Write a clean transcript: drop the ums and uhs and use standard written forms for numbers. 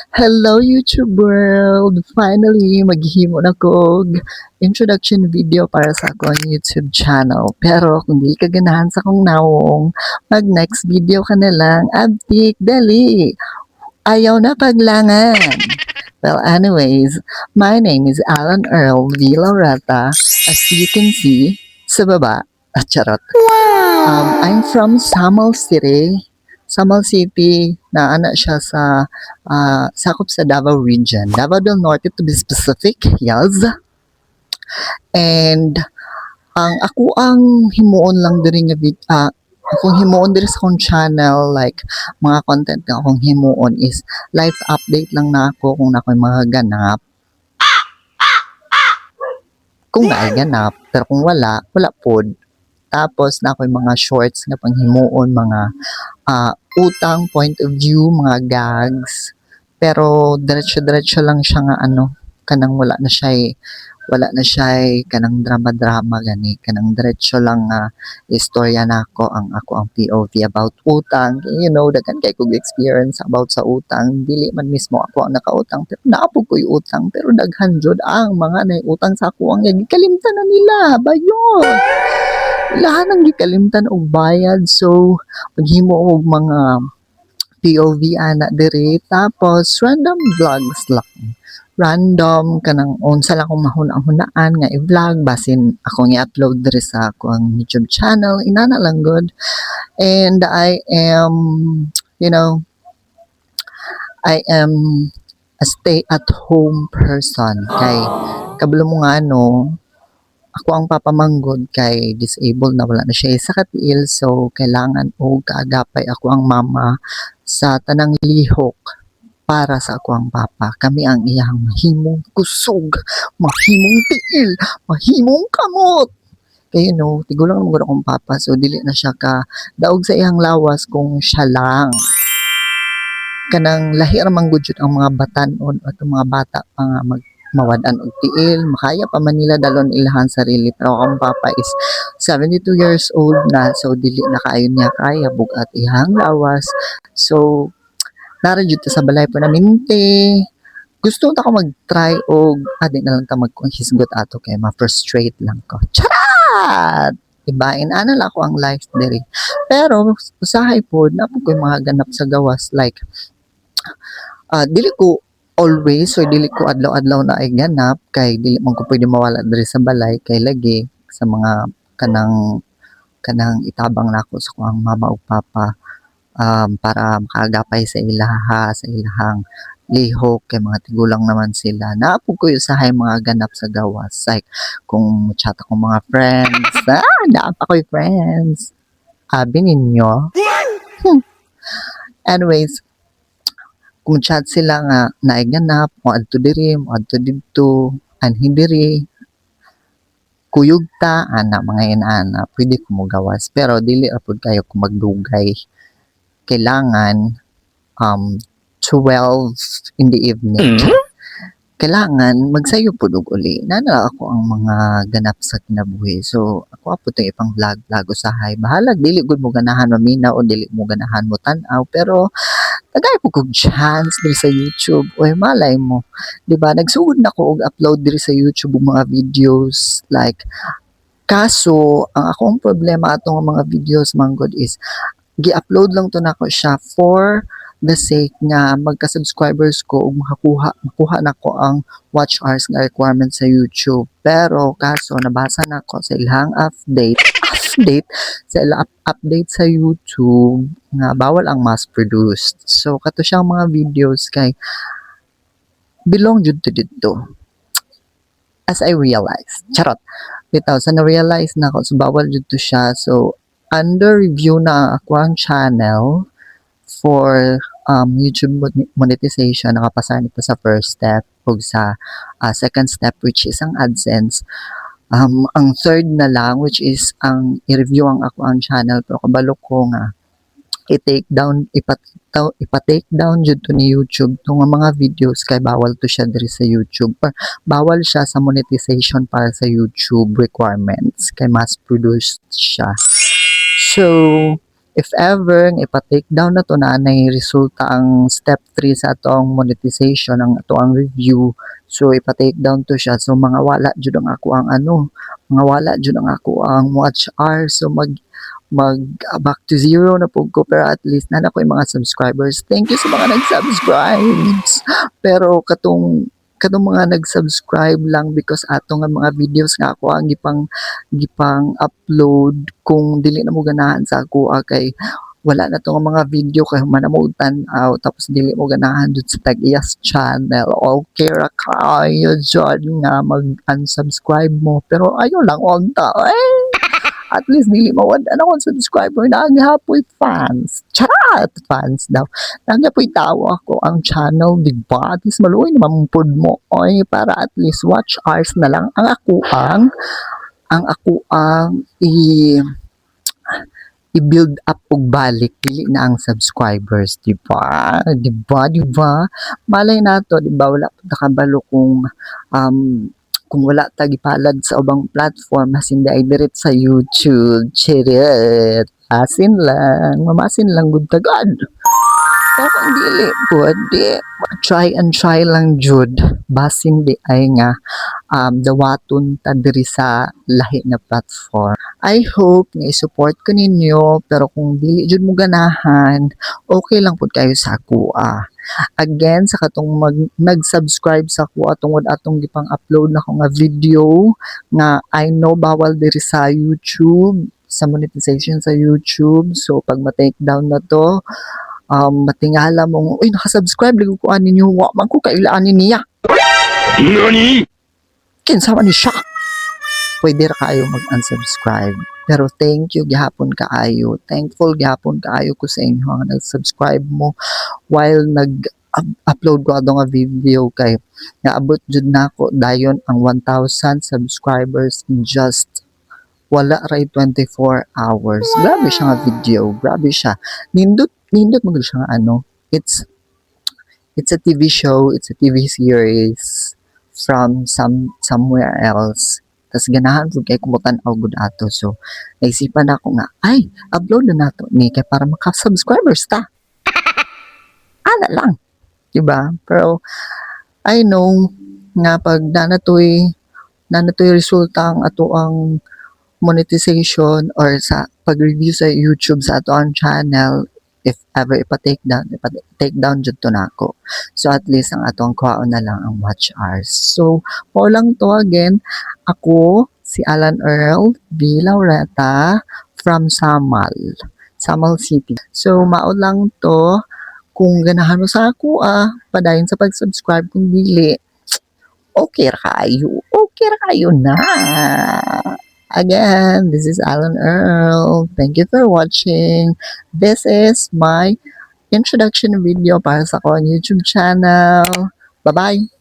Hello YouTube world! Finally, maghimo na ko og introduction video para sa akong YouTube channel. Pero kung di ka ganahan sa akong nawong, mag next video ka na lang, abtik, dali! Ayaw na paglangan! Well, anyways, my name is Alan Earl Villarata, as you can see sa baba. Charot. I'm from Samal City, na ana siya sa sakop sa Davao Region. Davao del Norte to be specific, yes. And ako ang himuon lang diri nga akong himuon diri sa akong channel, like mga content nga akong himuon is life update lang na ako kung nakoy mga ganap. Kung naay ganap, pero kung wala, wala pod. Tapos na ako'y mga shorts nga panghimuon, mga utang, point of view, mga gags. Pero diretso-diretso lang siya nga kanang wala na siya kanang drama-drama gani, kanang diretso lang nga istorya nako ang POV about utang. You know, daghan kay kog experience about sa utang. Dili man mismo ako ang nakautang, pero naapog ko'y utang, pero daghan jud ang mga nay utang sa ako ang gikalimtan na nila. Bayon lahat ng gikalimtan og bayad, so maghimo og mga POV ana diri, tapos random vlogs lang, random kanang unsa lang akong mahuna-hunaan nga i-vlog basin akong i-upload diri sa akong YouTube channel, inana lang good. And I am, you know, I am a stay at home person, kay kabalo mo nga ako ang papamanggod kay disabled na, wala na siya sa katiil, so kailangan og kaagapay ako ang mama sa tanang lihok para sa ako ang papa. Kami ang iyang mahimong kusog, mahimong tiil, mahimong kamot. Kaya tigulang mo akong papa, so dili na siya ka daog sa iyang lawas kung siya lang. Kanang lahi ra man gud ang mga batan-on at mga bata pa nga mawadan og tiil, makaya pa man nila dalon ilahan sarili, pero akong papa is 72 years old na, so dili na kaayo niya kaya bugat ihang lawas. So nara jud sa balay pa naminti, gusto ta ko mag-try og adi na lang ta maghisgot ato kay ma-frustrate lang ko. Charat! Ibain ana lang ako ang life diri, pero usahay pod na po ko'y mga ganap sa gawas, like dili ko always, so dili ko adlaw-adlaw na ay ganap, kay dili man ko pwede mawala diri sa balay, kay lagi sa mga kanang itabang nako sa kuang mama ug papa, para makaagapay sa ilaha, sa ilahang lihok, kay mga tigulang naman sila. Naapog ko usahay mga ganap sa gawas, like kung chat akong mga friends, naapa ko'y friends, abi ninyo. Anyways, kung chat sila nga naiganap, mo adto diri, mo adto didto, anhin diri, kuyog ta, ana, mga inana, pwede ko mo gawas. Pero dili apod kayo kung magdugay. Kailangan 12 in the evening. Kailangan magsayo po uli. Nana ako ang mga ganap sa kinabuhi. So, ako po ito ipang vlog usahay. Bahalag, dili gud mo ganahan mamina o dili mo ganahan mo tanaw. Pero, tagay po kong chance diri sa YouTube. Uy, malay mo. Diba? Nagsugod na ko og upload diri sa YouTube og mga videos. Like, kaso, ang akong problema atong mga videos, manggod, is gi-upload lang to nako siya for the sake nga magka-subscribers ko ug makuha nako ang watch hours nga requirement sa YouTube. Pero kaso nabasa nako sa ilang update sa YouTube nga bawal ang mass produced. So kato siyang mga videos kay belong jud to dito. As I realized. Charot. Bitaw sa na-realize nako, so bawal jud to siya. So under review na ako ang channel for YouTube monetization. Nakapasa nito sa first step o sa second step, which is ang AdSense. Ang third na lang, which is ang i-review ang ako ang channel, pero kabalo ko nga i-take down, ipa-take down jud to ni YouTube tong mga videos, kay bawal to siya diri sa YouTube, or bawal siya sa monetization para sa YouTube requirements, kay mass produced siya. So if ever nga ipa-take down na to na nay resulta ang step 3 sa atong monetization ang ato ang review, so ipa-take down to siya, so mga wala jud ang ako ang mga wala jud ang ako ang watch hour, so back to zero na po ko, pero at least na ko yung mga subscribers. Thank you sa mga nag-subscribes, pero katong mga nag-subscribe lang because ato nga mga videos nga ako ang gipang upload kung dili na mo ganahan sa ako kay wala na to nga mga video kay man mo tan-aw tapos dili mo ganahan dun sa Tag-Iyas channel. Okay ra kayo dyan nga mag-unsubscribe mo, pero ayaw lang unta at least dili mawala na akong subscriber na aghapoy fans. Charat! Fans daw. Nagapoy tawa ko ang channel, di ba? At least maluoy naman pod mo. Oy, para at least watch hours na lang ang ako ang i-build up og balik dili na ang subscribers, di ba? Di ba? Di ba? Malay nato, di ba? Wala pa nakabalo kung wala ta gipalad sa ubang platform hasin ay direct sa YouTube. Chirit. Mamasin lang gud tagad. Pero kung dili po, try and try lang jud. Basin di ay nga dawaton ta diri sa lahi na platform. I hope nga i-support ko ninyo, pero kung dili jud mo ganahan, okay lang pud kayo sa ako Again, sa katong nag-subscribe sa ako tungod atong gipang upload na ko nga video nga I know bawal diri sa YouTube, sa monetization sa YouTube. So pag ma-take down na to, matingala mo, uy, nakasubscribe ligo ko ani niyo, wa man ko kailaanin niya. NANI?! Kinsa man ni siya? Pwede ra kayo mag-unsubscribe. Pero thank you gihapon kaayo. Thankful gihapon kaayo ko sa inyo nga nag-subscribe mo while nag-upload ko ato nga video kay naabot jud nako dayon ang 1,000 subscribers in just wala ray 24 hours. Grabe siya nga video. Grabe siya. Nindot mo siya nga it's a TV show, it's a TV series from somewhere else. Tas ganahan po kay kumutan-aw gud ato. So, naisipan ako nga, ay, upload na nato ni kay para maka-subscribers ta. Ana lang. Diba? Pero, I know nga pag nanatoy resulta ang ato ang monetization or sa pag-review sa YouTube sa ato ang channel, if ever ipa-take down jud to nako. So at least ang atong kwaon na lang ang watch hours. So mo lang to again, ako si Alan Earl B. Laureta from Samal City. So mao lang to, kung ganahan mo sa ako padayon sa pag-subscribe, kung dili okay ra kayo na. Again, this is Alan Earl. Thank you for watching. This is my introduction video para sa akong YouTube channel. Bye-bye!